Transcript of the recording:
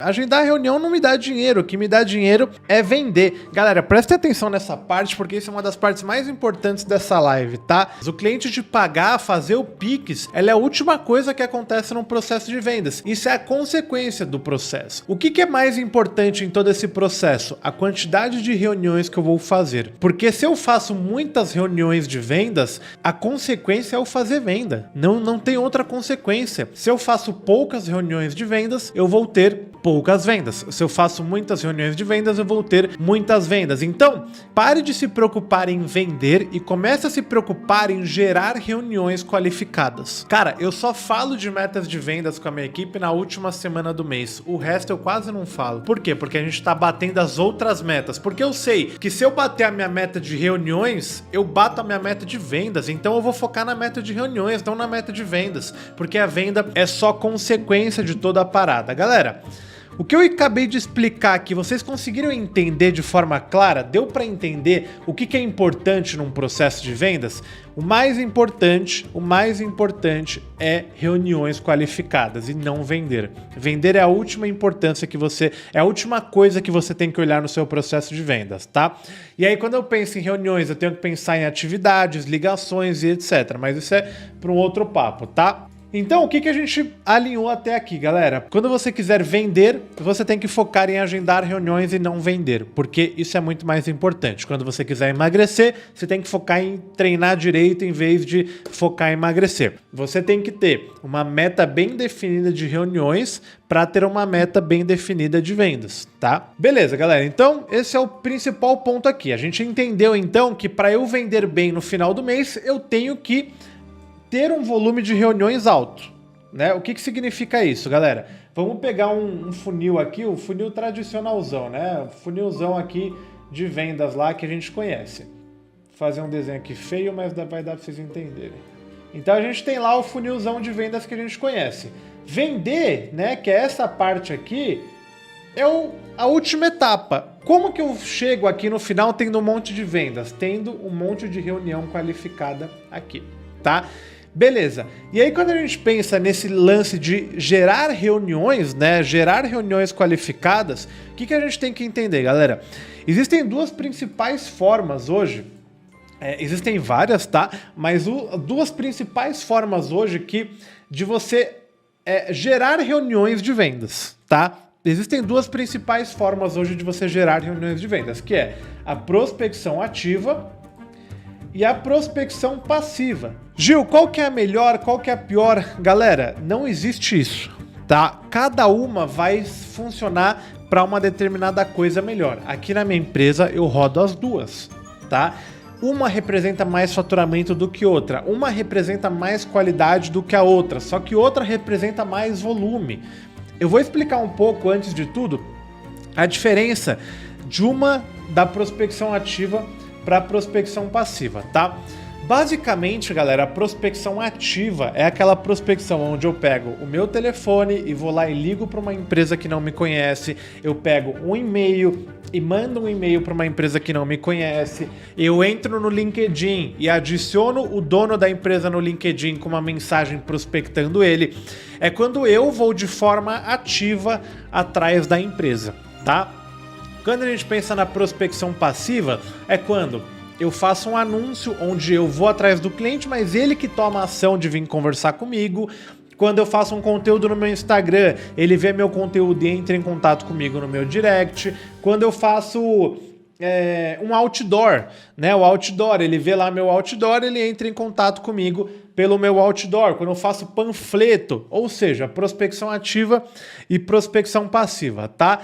Agendar reunião não me dá dinheiro, o que me dá dinheiro é vender. Galera, prestem atenção nessa parte, porque isso é uma das partes mais importantes dessa live, tá? O cliente te pagar, fazer o Pix, ela é a última coisa que acontece no processo de vendas. Isso é a consequência do processo. O que é mais importante em todo esse processo? A quantidade de reuniões que eu vou fazer. Porque se eu faço muitas reuniões de vendas, a consequência é eu fazer venda. Não tem outra consequência. Se eu faço poucas reuniões de vendas, eu vou ter poucas vendas. Se eu faço muitas reuniões de vendas, eu vou ter muitas vendas. Então, pare de se preocupar em vender e comece a se preocupar em gerar reuniões qualificadas. Cara, eu só falo de metas de vendas com a minha equipe na última semana do mês. O resto eu quase não falo. Por quê? Porque a gente tá batendo as outras metas. Porque eu sei que se eu bater a minha meta de reuniões, eu bato a minha meta de vendas. Então eu vou focar na meta de reuniões, não na meta de vendas. Porque a venda é só consequência de toda a parada. Galera, o que eu acabei de explicar aqui, vocês conseguiram entender de forma clara? Deu para entender o que é importante num processo de vendas? O mais importante é reuniões qualificadas e não vender. Vender é a última importância é a última coisa que você tem que olhar no seu processo de vendas, tá? E aí quando eu penso em reuniões, eu tenho que pensar em atividades, ligações e etc. Mas isso é para um outro papo, tá? Então, o que a gente alinhou até aqui, galera? Quando você quiser vender, você tem que focar em agendar reuniões e não vender, porque isso é muito mais importante. Quando você quiser emagrecer, você tem que focar em treinar direito em vez de focar em emagrecer. Você tem que ter uma meta bem definida de reuniões para ter uma meta bem definida de vendas, tá? Beleza, galera. Então, esse é o principal ponto aqui. A gente entendeu, então, que para eu vender bem no final do mês, eu tenho que ter um volume de reuniões alto, né? O que significa isso, galera? Vamos pegar um funil aqui, o funil tradicionalzão, né? O funilzão aqui de vendas lá que a gente conhece. Vou fazer um desenho aqui feio, mas vai dar para vocês entenderem. Então a gente tem lá o funilzão de vendas que a gente conhece. Vender, né, que é essa parte aqui, é a última etapa. Como que eu chego aqui no final tendo um monte de vendas? Tendo um monte de reunião qualificada aqui, tá? Beleza. E aí quando a gente pensa nesse lance de gerar reuniões, né, gerar reuniões qualificadas, o que a gente tem que entender, galera? Existem duas principais formas hoje, existem várias, tá? Mas duas principais formas hoje de você gerar reuniões de vendas, tá? Existem duas principais formas hoje de você gerar reuniões de vendas, que é a prospecção ativa e a prospecção passiva. Gil, qual que é a melhor, qual que é a pior? Galera, não existe isso, tá? Cada uma vai funcionar para uma determinada coisa melhor. Aqui na minha empresa eu rodo as duas, tá? Uma representa mais faturamento do que outra, uma representa mais qualidade do que a outra, só que outra representa mais volume. Eu vou explicar um pouco, antes de tudo, a diferença da prospecção ativa para a prospecção passiva, tá? Basicamente, galera, a prospecção ativa é aquela prospecção onde eu pego o meu telefone e vou lá e ligo para uma empresa que não me conhece, eu pego um e-mail e mando um e-mail para uma empresa que não me conhece, eu entro no LinkedIn e adiciono o dono da empresa no LinkedIn com uma mensagem prospectando ele. É quando eu vou de forma ativa atrás da empresa, tá? Quando a gente pensa na prospecção passiva, é quando eu faço um anúncio onde eu vou atrás do cliente, mas ele que toma a ação de vir conversar comigo. Quando eu faço um conteúdo no meu Instagram, ele vê meu conteúdo e entra em contato comigo no meu direct. Quando eu faço um outdoor, né? O outdoor, ele vê lá meu outdoor, ele entra em contato comigo pelo meu outdoor. Quando eu faço panfleto, ou seja, prospecção ativa e prospecção passiva, tá?